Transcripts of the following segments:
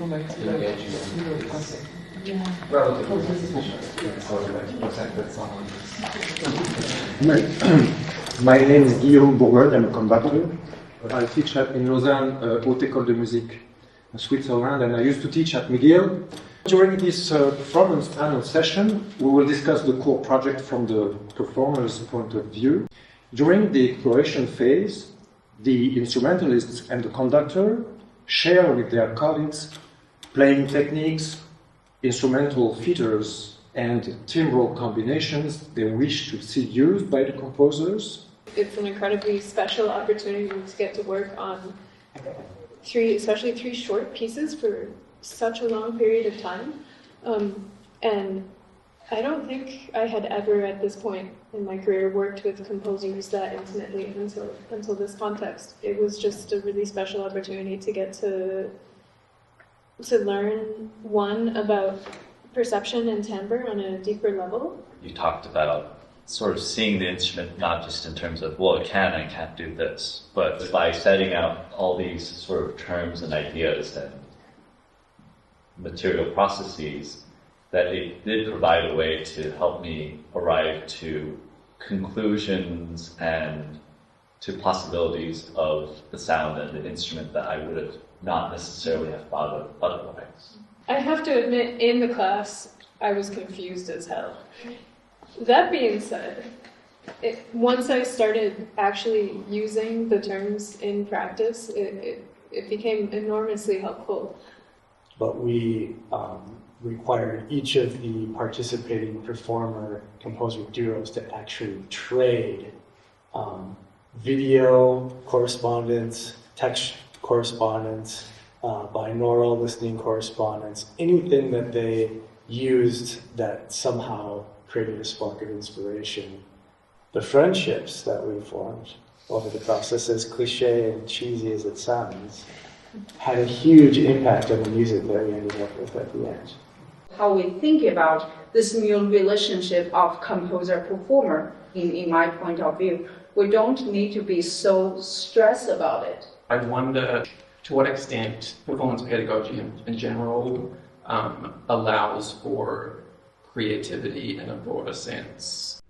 My name is Guillaume Bourgogne, I'm a conductor. I teach in Lausanne, Haute École de Musique, Switzerland, and I used to teach at McGill. During this performance panel session, we will discuss the core project from the performer's point of view. During the exploration phase, the instrumentalists and the conductor share with their colleagues playing techniques, instrumental features, and timbral combinations they wish to see used by the composers. It's an incredibly special opportunity to get to work on especially three short pieces for such a long period of time. And I don't think I had ever at this point in my career worked with composers that intimately until this context. It was just a really special opportunity to get to learn, one, about perception and timbre on a deeper level. You talked about sort of seeing the instrument not just in terms of, well, it can and can't do this, but by setting out all these sort of terms and ideas and material processes, that it did provide a way to help me arrive to conclusions and to possibilities of the sound and the instrument that I would have not necessarily have thought of otherwise. I have to admit, in the class, I was confused as hell. That being said, once I started actually using the terms in practice, it became enormously helpful. But we required each of the participating performer-composer duos to actually trade video correspondence, text correspondence, binaural listening correspondence, anything that they used that somehow created a spark of inspiration. The friendships that we formed over the process, as cliche and cheesy as it sounds, had a huge impact on the music that we ended up with at the end. How we think about this new relationship of composer-performer, in my point of view, we don't need to be so stressed about it. I wonder to what extent performance pedagogy in general allows for creativity in a broader sense.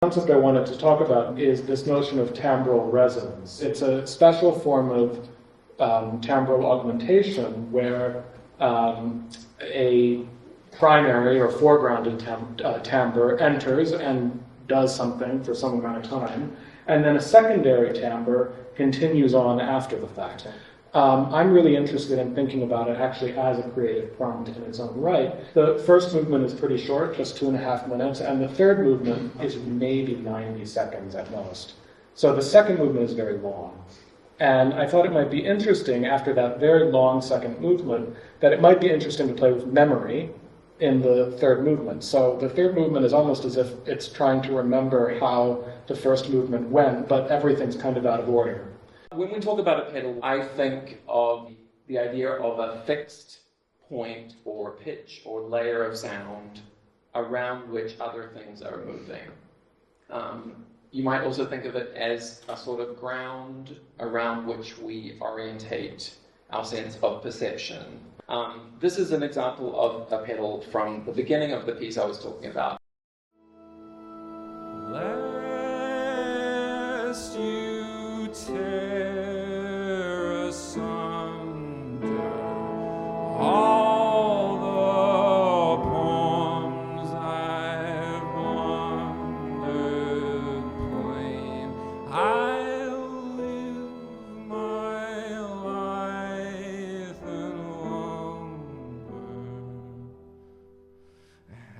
concept I wanted to talk about is this notion of timbral resonance. It's a special form of timbral augmentation where a primary or foregrounded timbre enters and does something for some amount of time, and then a secondary timbre continues on after the fact. I'm really interested in thinking about it actually as a creative prompt in its own right. The first movement is pretty short, just 2.5 minutes, and the third movement is maybe 90 seconds at most. So the second movement is very long. And I thought it might be interesting, after that very long second movement, that it might be interesting to play with memory in the third movement. So the third movement is almost as if it's trying to remember how the first movement went, but everything's kind of out of order. When we talk about a pedal, I think of the idea of a fixed point or pitch or layer of sound around which other things are moving. You might also think of it as a sort of ground around which we orientate our sense of perception. This is an example of a pedal from the beginning of the piece I was talking about. Lest you tear asunder all the poems I've wandered plain, I'll live my life in lumber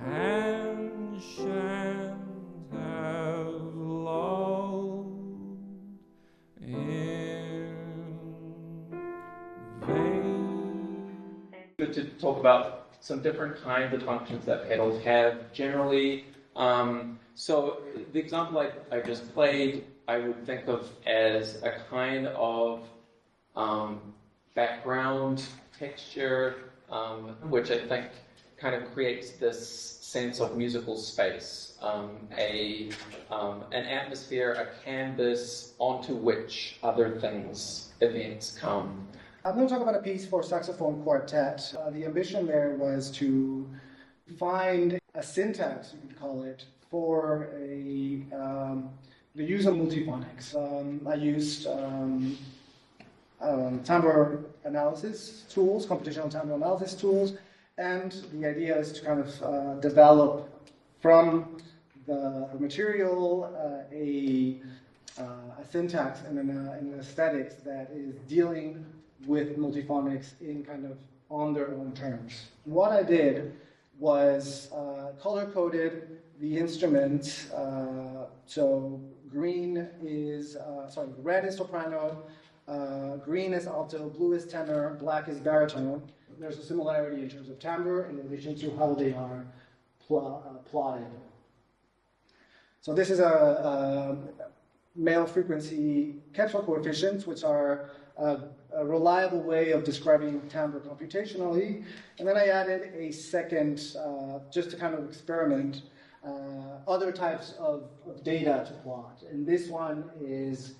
and shan't have loved in vain. To talk about some different kinds of functions that pedals have generally. So the example I just played, I would think of as a kind of background texture, which I think kind of creates this sense of musical space, an atmosphere, a canvas onto which other things, events come. I'm going to talk about a piece for saxophone quartet. The ambition there was to find a syntax, you could call it, for the use of multiphonics. I used timbre analysis tools, computational timbre analysis tools, and the idea is to kind of develop from the material a syntax and an aesthetics that is dealing with multiphonics in kind of on their own terms. What I did was color-coded the instruments. So red is soprano, green is alto, blue is tenor, black is baritone. There's a similarity in terms of timbre in relation to how they are plotted. So this is a male frequency Quetzal coefficients, which are a reliable way of describing timbre computationally. And then I added a second, just to kind of experiment, other types of data to plot. And this one is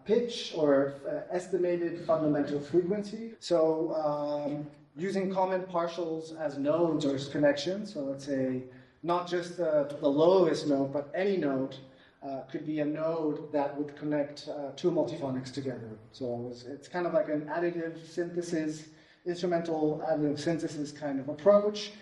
pitch or estimated fundamental frequency. So using common partials as nodes or as connections. So let's say not just the lowest note, but any note could be a node that would connect two multiphonics together. So it's kind of like an additive synthesis, instrumental additive synthesis kind of approach.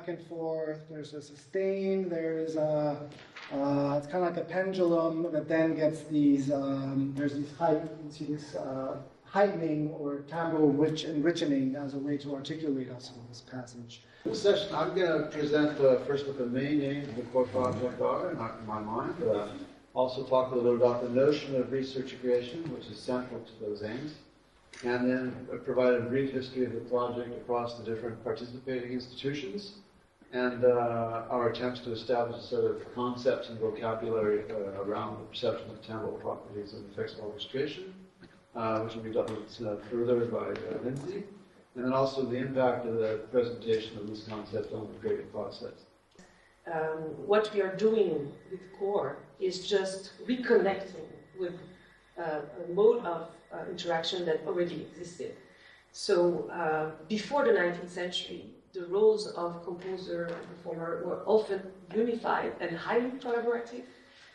back and forth. There's a sustain. There's a it's kind of like a pendulum that then gets these. There's these height. You can see this heightening or timbral enrichening as a way to articulate also this passage. This session, I'm going to present first what the main aims of the core project are in my mind. Also talk a little about the notion of research creation, which is central to those aims. And then provide a brief history of the project across the different participating institutions, and our attempts to establish a sort of concepts and vocabulary around the perception of timbral properties of the fixed orchestration, which will be done further by Lindsay, and then also the impact of the presentation of this concept on the creative process. What we are doing with core is just reconnecting with a mode of interaction that already existed. So before the 19th century, the roles of composer and performer were often unified and highly collaborative.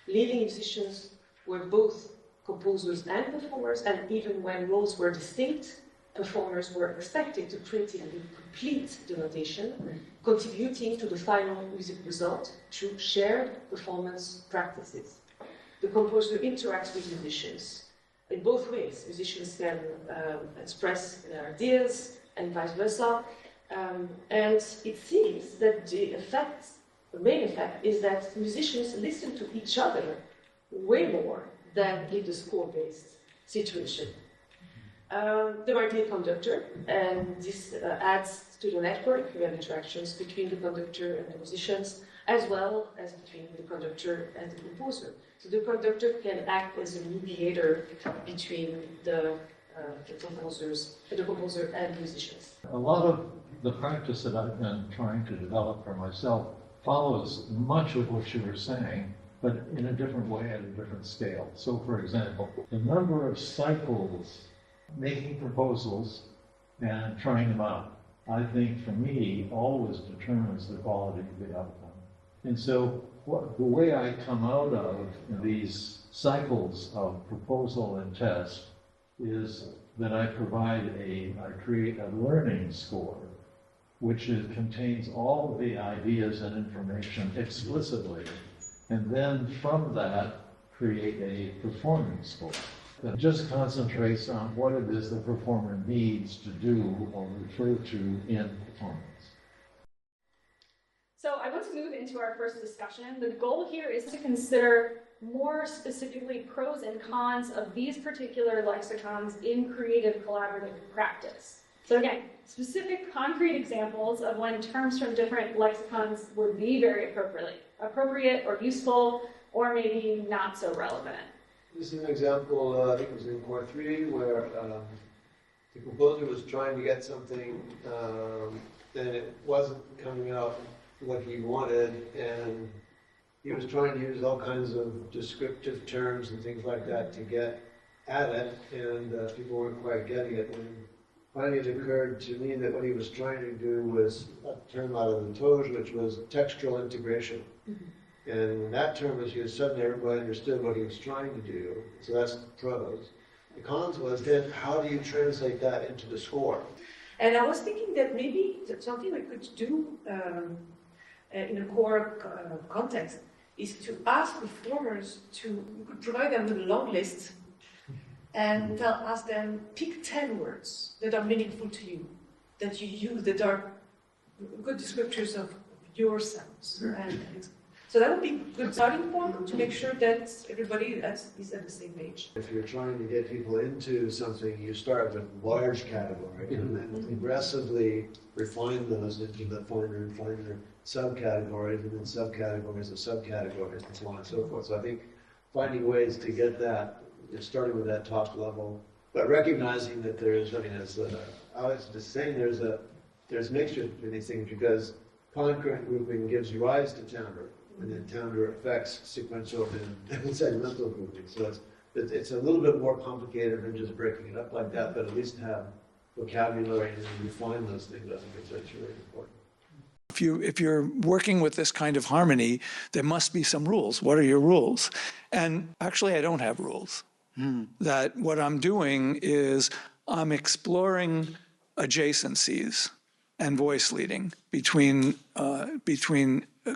Leading musicians were both composers and performers, and even when roles were distinct, performers were expected to critically complete the notation, contributing to the final music result through shared performance practices. The composer interacts with musicians in both ways. Musicians can express their ideas and vice versa. And it seems that the main effect is that musicians listen to each other way more than in the score-based situation. There might be a conductor, and this adds to the network. We have interactions between the conductor and the musicians, as well as between the conductor and the composer. So the conductor can act as a mediator between the composer and musicians. A lot of the practice that I've been trying to develop for myself follows much of what you were saying, but in a different way at a different scale. So, for example, the number of cycles making proposals and trying them out, I think, for me, always determines the quality of the outcome. And so the way I come out of these cycles of proposal and test is that I create a learning score, which contains all of the ideas and information explicitly, and then from that create a performance score that just concentrates on what it is the performer needs to do or refer to in performance. So I want to move into our first discussion. The goal here is to consider more specifically pros and cons of these particular lexicons in creative collaborative practice. So again, specific concrete examples of when terms from different lexicons would be very appropriate or useful, or maybe not so relevant. This is an example, I think it was in Core 3, where the composer was trying to get something, and it wasn't coming out what he wanted, and he was trying to use all kinds of descriptive terms and things like that to get at it, and people weren't quite getting it. And finally it occurred to me that what he was trying to do was a term out of the Toge, which was textual integration. Mm-hmm. And when that term was used, suddenly everybody understood what he was trying to do. So that's the pros. The cons was then, how do you translate that into the score? And I was thinking that maybe something we could do in a core context is to ask performers we could provide them with a long list and ask them, pick 10 words that are meaningful to you, that you use, that are good descriptors of your sounds. And so that would be a good starting point to make sure that everybody is at the same page. If you're trying to get people into something, you start with a large category and then progressively refine those into the finer and finer subcategories, and then subcategories of subcategories, and so on and so forth. So I think finding ways to get that, starting with that top level, but recognizing that there's, as Alex was saying, there's mixture between these things, because concurrent grouping gives rise to timbre, and then timbre affects sequential and segmental grouping. So it's a little bit more complicated than just breaking it up like that, but at least have vocabulary and refine those things. I think that's really important. If you're working with this kind of harmony, there must be some rules. What are your rules? And actually, I don't have rules. That what I'm doing is I'm exploring adjacencies and voice leading between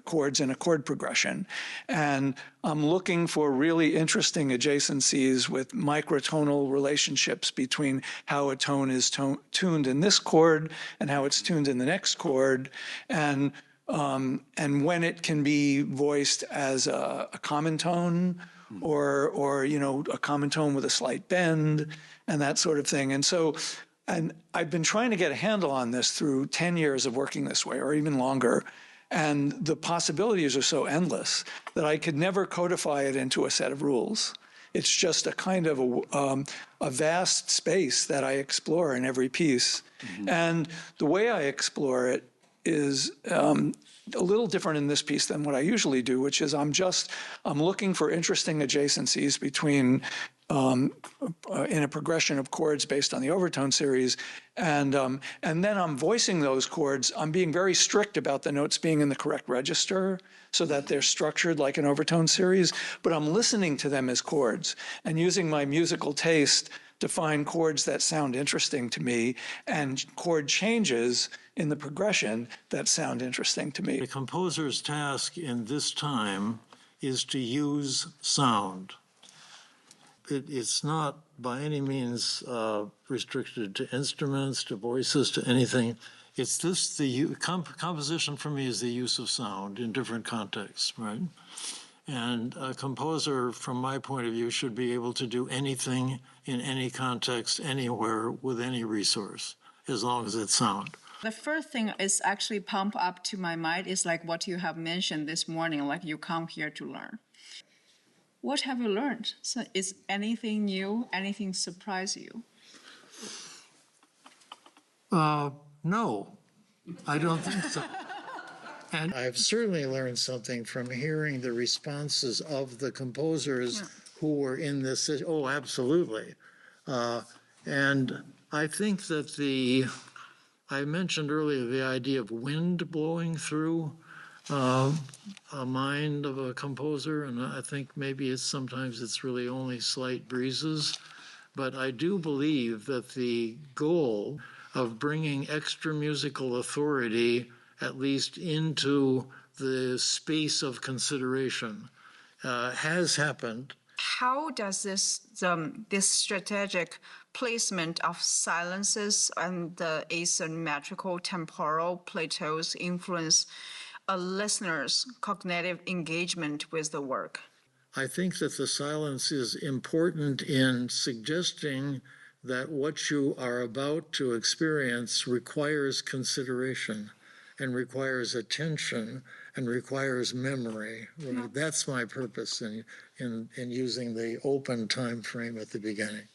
chords and a chord progression. And I'm looking for really interesting adjacencies with microtonal relationships between how a tone is tuned in this chord and how it's tuned in the next chord, and when it can be voiced as a common tone or a common tone with a slight bend and that sort of thing. And I've been trying to get a handle on this through 10 years of working this way, or even longer. And the possibilities are so endless that I could never codify it into a set of rules. It's just a kind of a vast space that I explore in every piece. Mm-hmm. And the way I explore it is a little different in this piece than what I usually do, which is I'm looking for interesting adjacencies between in a progression of chords based on the overtone series, and then I'm voicing those chords. I'm being very strict about the notes being in the correct register so that they're structured like an overtone series, but I'm listening to them as chords and using my musical taste to find chords that sound interesting to me and chord changes in the progression that sound interesting to me. The composer's task in this time is to use sound. It's not by any means restricted to instruments, to voices, to anything. It's this, composition for me is the use of sound in different contexts, right? And a composer, from my point of view, should be able to do anything in any context, anywhere, with any resource, as long as it's sound. The first thing is actually pump up to my mind is like what you have mentioned this morning, like you come here to learn. What have you learned? So is anything new, anything surprise you? No, I don't think so. And I've certainly learned something from hearing the responses of the composers who were in this. Oh, absolutely. And I think that I mentioned earlier the idea of wind blowing through a mind of a composer, and I think maybe sometimes it's really only slight breezes, but I do believe that the goal of bringing extra musical authority at least into the space of consideration has happened. How does this strategic placement of silences and the asymmetrical temporal plateaus influence a listener's cognitive engagement with the work? I think that the silence is important in suggesting that what you are about to experience requires consideration and requires attention and requires memory. Right? That's my purpose in using the open time frame at the beginning.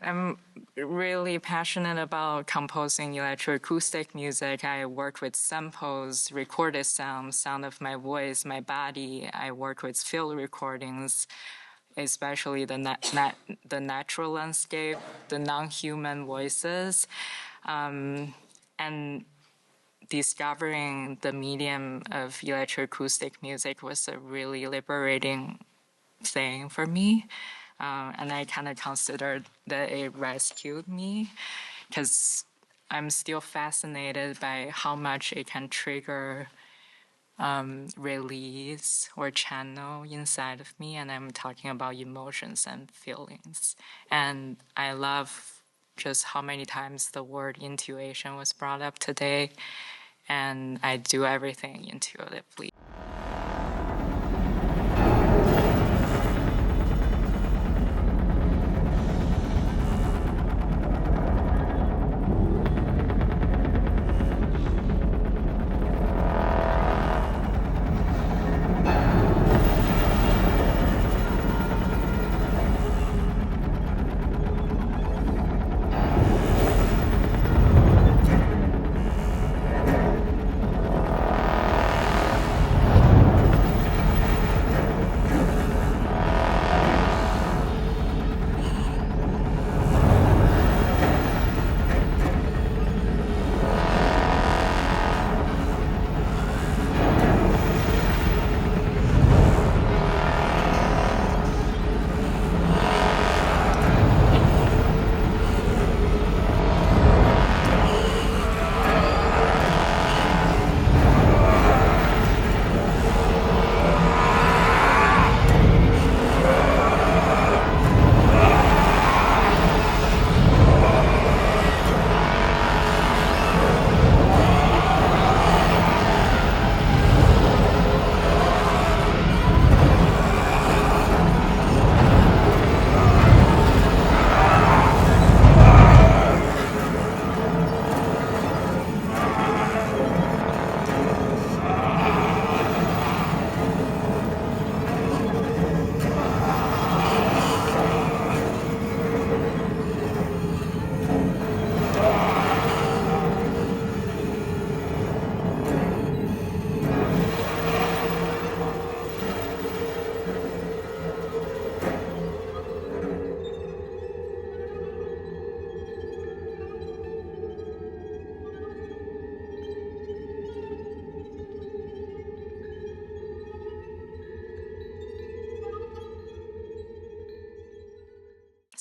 I'm really passionate about composing electroacoustic music. I work with samples, recorded sound of my voice, my body. I work with field recordings, especially the natural landscape, the non-human voices, and discovering the medium of electroacoustic music was a really liberating thing for me. And I kind of considered that it rescued me because I'm still fascinated by how much it can trigger release or channel inside of me. And I'm talking about emotions and feelings. And I love just how many times the word intuition was brought up today. And I do everything intuitively.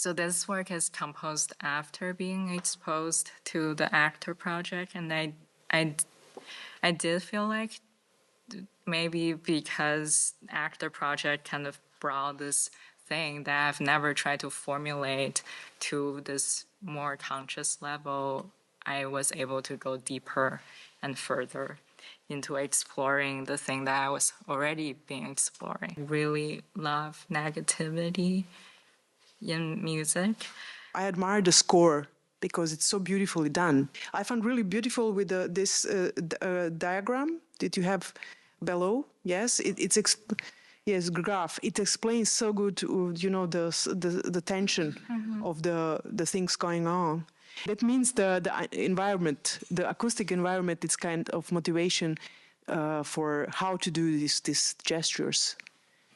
So this work is composed after being exposed to the actor project, and I did feel like maybe because actor project kind of brought this thing that I've never tried to formulate to this more conscious level, I was able to go deeper and further into exploring the thing that I was already being exploring. I really love negativity in music. I admire the score because it's so beautifully done. I found really beautiful with this diagram that you have below. Yes, yes, graph. It explains so good, the tension of the things going on. That means the environment, the acoustic environment, is kind of motivation for how to do these gestures.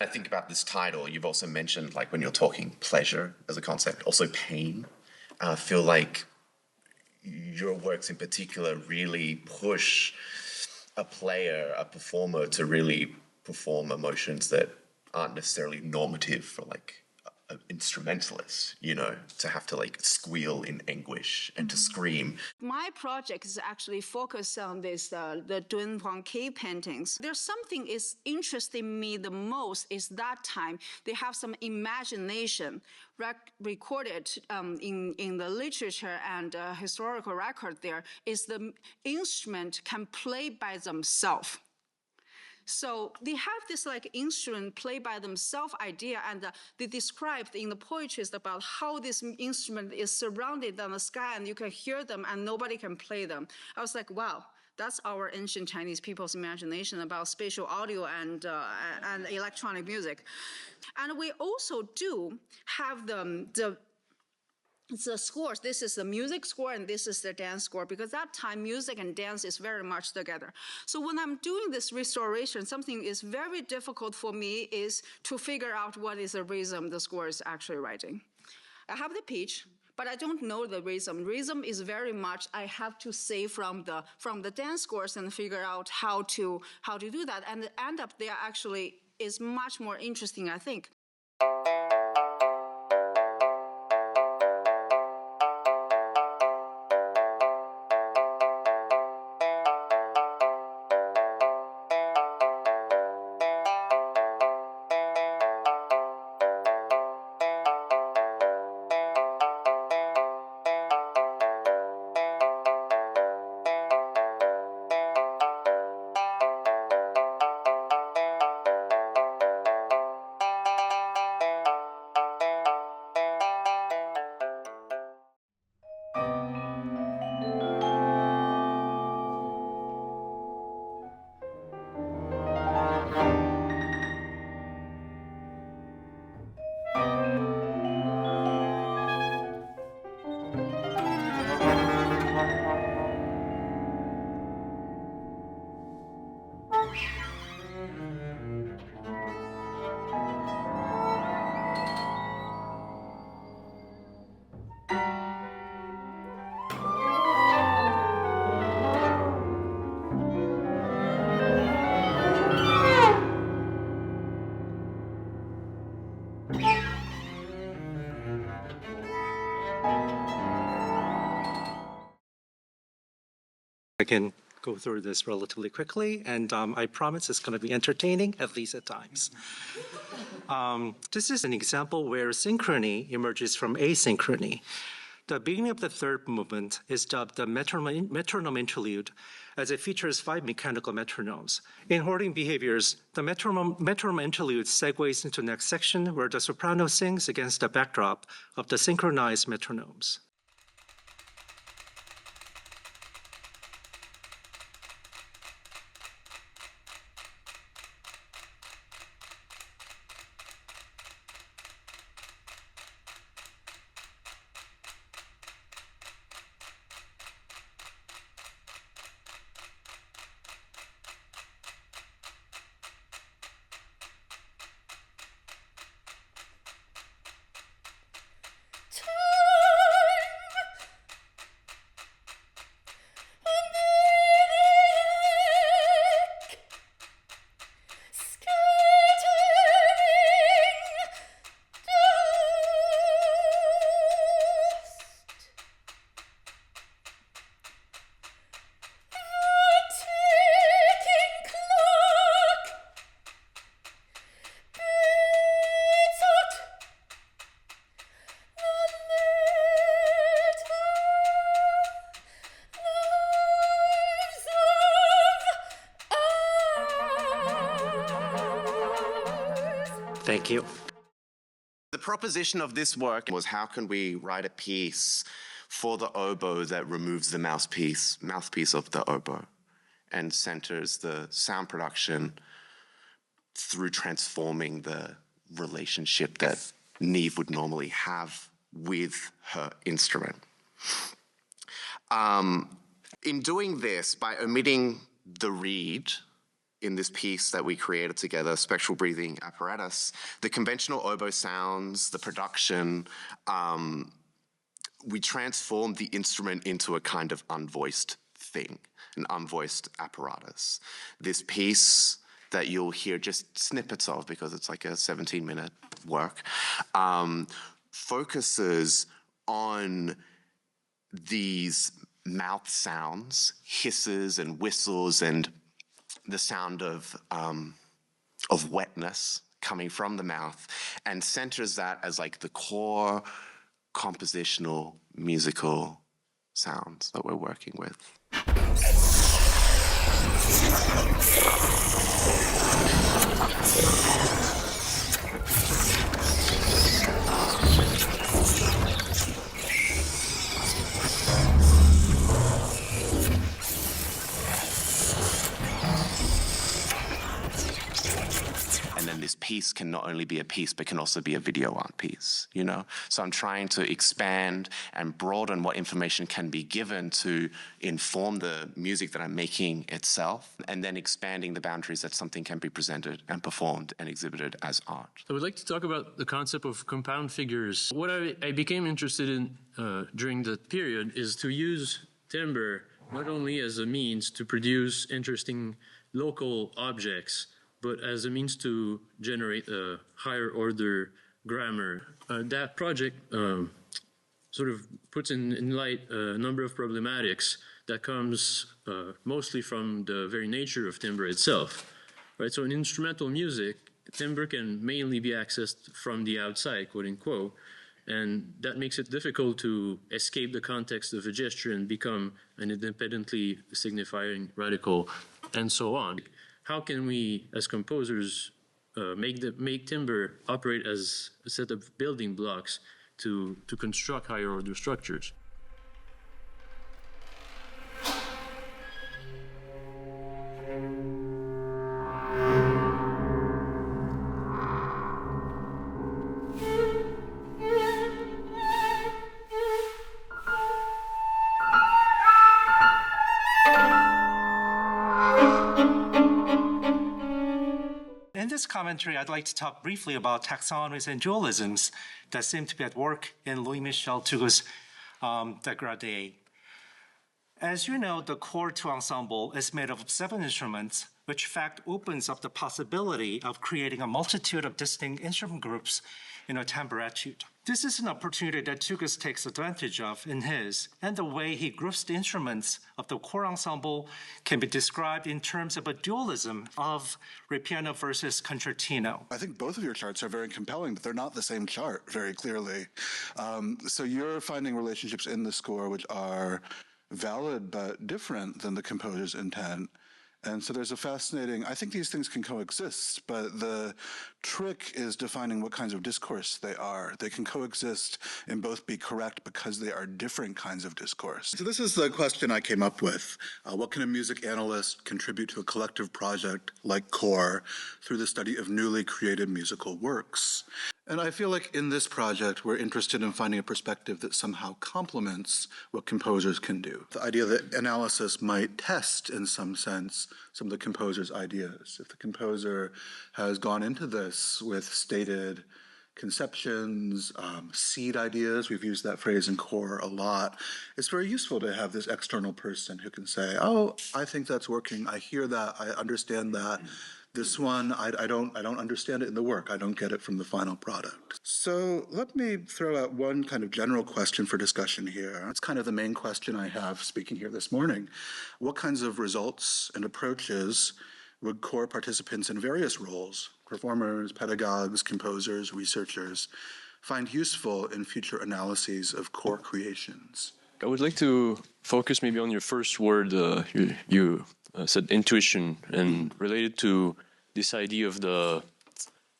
I think about this title, you've also mentioned, like, when you're talking pleasure as a concept, also pain. I feel like your works in particular really push a player, a performer, to really perform emotions that aren't necessarily normative for, like, an instrumentalist, to have to, like, squeal in anguish and to scream. My project is actually focused on this, the Dun Huang Ke paintings. There's something is interesting me the most is that time they have some imagination recorded in the literature and historical record. There is the instrument can play by themselves. So they have this like instrument play by themselves idea, and they described in the poetry about how this instrument is surrounded on the sky and you can hear them and nobody can play them. I was like, wow, that's our ancient Chinese people's imagination about spatial audio and electronic music. And we also do have the scores. This is the music score and this is the dance score, because that time music and dance is very much together. So when I'm doing this restoration, something is very difficult for me is to figure out what is the rhythm the score is actually writing. I have the pitch, but I don't know the rhythm. Rhythm is very much I have to say from the dance scores and figure out how to do that. And the end up there actually is much more interesting, I think. I can go through this relatively quickly, and I promise it's going to be entertaining, at least at times. This is an example where synchrony emerges from asynchrony. The beginning of the third movement is dubbed the metronome interlude, as it features 5 mechanical metronomes. In hoarding behaviors, the metronome interlude segues into the next section, where the soprano sings against the backdrop of the synchronized metronomes. Thank you. The proposition of this work was, how can we write a piece for the oboe that removes the mouthpiece of the oboe and centers the sound production through transforming the relationship that Neve would normally have with her instrument. In doing this, by omitting the reed in this piece that we created together, Spectral Breathing Apparatus, the conventional oboe sounds, the production, we transformed the instrument into a kind of unvoiced thing, an unvoiced apparatus. This piece that you'll hear just snippets of, because it's like a 17-minute work, focuses on these mouth sounds, hisses and whistles, and the sound of wetness coming from the mouth, and centers that as like the core compositional musical sounds that we're working with. And then this piece can not only be a piece, but can also be a video art piece, you know? So I'm trying to expand and broaden what information can be given to inform the music that I'm making itself, and then expanding the boundaries that something can be presented and performed and exhibited as art. I would like to talk about the concept of compound figures. What I became interested in during that period is to use timbre not only as a means to produce interesting local objects, but as a means to generate a higher order grammar. That project sort of puts in light a number of problematics that comes mostly from the very nature of timbre itself. Right? So in instrumental music, timbre can mainly be accessed from the outside, quote unquote, and that makes it difficult to escape the context of a gesture and become an independently signifying radical, and so on. How can we, as composers, make timbre operate as a set of building blocks to construct higher order structures? In this commentary, I'd like to talk briefly about taxonomies and dualisms that seem to be at work in Louis-Michel Tugu's Dégradé. As you know, the core to Ensemble is made up of 7 instruments, which in fact opens up the possibility of creating a multitude of distinct instrument groups in a timbre etude. This is an opportunity that Tugus takes advantage of in his, and the way he groups the instruments of the core ensemble can be described in terms of a dualism of ripieno versus concertino. I think both of your charts are very compelling, but they're not the same chart very clearly. So you're finding relationships in the score which are valid but different than the composer's intent. And so there's a fascinating, I think these things can coexist, but the trick is defining what kinds of discourse they are. They can coexist and both be correct because they are different kinds of discourse. So this is the question I came up with. What can a music analyst contribute to a collective project like CORE through the study of newly created musical works? And I feel like in this project, we're interested in finding a perspective that somehow complements what composers can do. The idea that analysis might test, in some sense, some of the composer's ideas. If the composer has gone into this with stated conceptions, seed ideas, we've used that phrase in CORE a lot, it's very useful to have this external person who can say, oh, I think that's working, I hear that, I understand that. This one, I don't understand it in the work. I don't get it from the final product. So let me throw out one kind of general question for discussion here. It's kind of the main question I have speaking here this morning. What kinds of results and approaches would CORE participants in various roles, performers, pedagogues, composers, researchers, find useful in future analyses of CORE creations? I would like to focus maybe on your first word. You said intuition, and related to this idea of the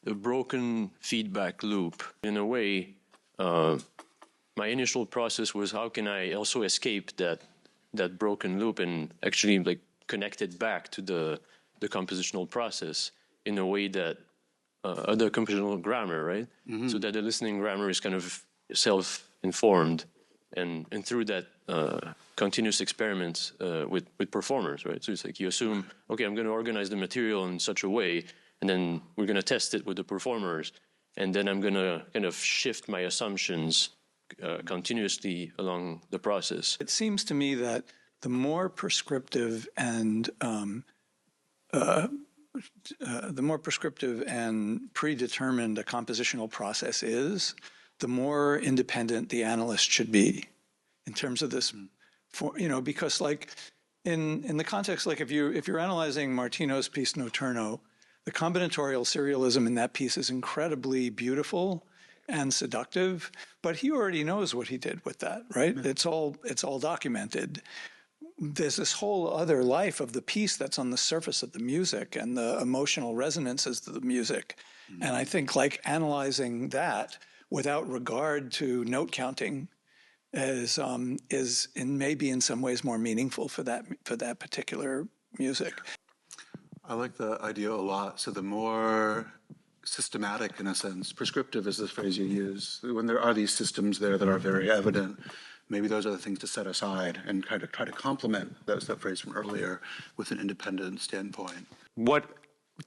broken feedback loop. In a way, my initial process was how can I also escape that broken loop and actually like connect it back to the compositional process in a way that the compositional grammar, right? Mm-hmm. So that the listening grammar is kind of self-informed, and through that continuous experiments with performers, right? So it's like you assume, okay, I'm going to organize the material in such a way, and then we're going to test it with the performers, and then I'm going to kind of shift my assumptions continuously along the process. It seems to me that the more prescriptive and predetermined a compositional process is, the more independent the analyst should be in terms of this, because like in the context, like if you're analyzing Martino's piece Notturno, the combinatorial serialism in that piece is incredibly beautiful and seductive, but he already knows what he did with that, right? It's all documented. There's this whole other life of the piece that's on the surface of the music and the emotional resonances of the music. And I think like analyzing that without regard to note counting is maybe in some ways more meaningful for that particular music. I like the idea a lot. So the more systematic, in a sense, prescriptive is the phrase you use. When there are these systems there that are very evident, maybe those are the things to set aside and kind of try to complement that phrase from earlier with an independent standpoint. What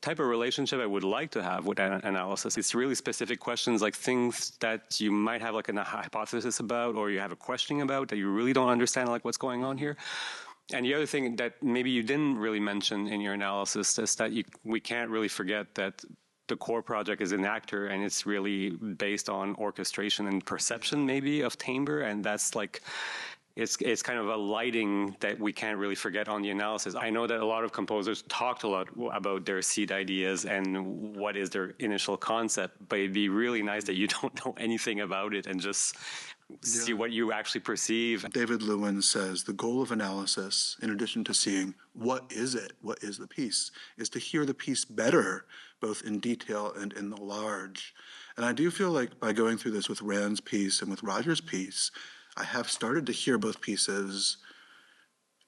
type of relationship I would like to have with analysis? It's really specific questions, like things that you might have like a hypothesis about, or you have a question about that you really don't understand, like what's going on here. And the other thing that maybe you didn't really mention in your analysis is that we can't really forget that the core project is an actor, and it's really based on orchestration and perception maybe of timbre, and that's like, it's kind of a lighting that we can't really forget on the analysis. I know that a lot of composers talked a lot about their seed ideas and what is their initial concept, but it'd be really nice that you don't know anything about it and just see what you actually perceive. David Lewin says the goal of analysis, in addition to seeing what is it, what is the piece, is to hear the piece better, both in detail and in the large. And I do feel like by going through this with Rand's piece and with Roger's piece, I have started to hear both pieces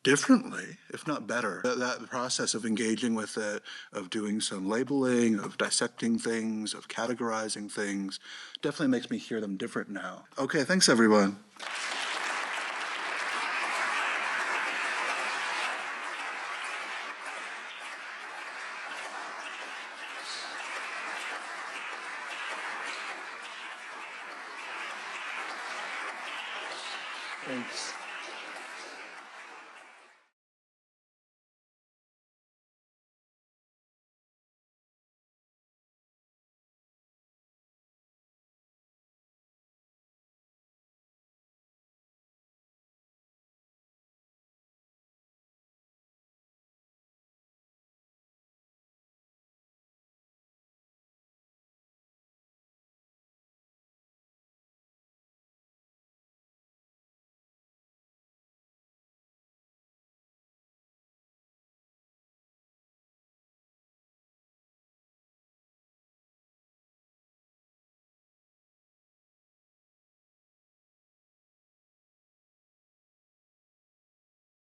differently, if not better. That process of engaging with it, of doing some labeling, of dissecting things, of categorizing things, definitely makes me hear them different now. Okay, thanks everyone. Thanks.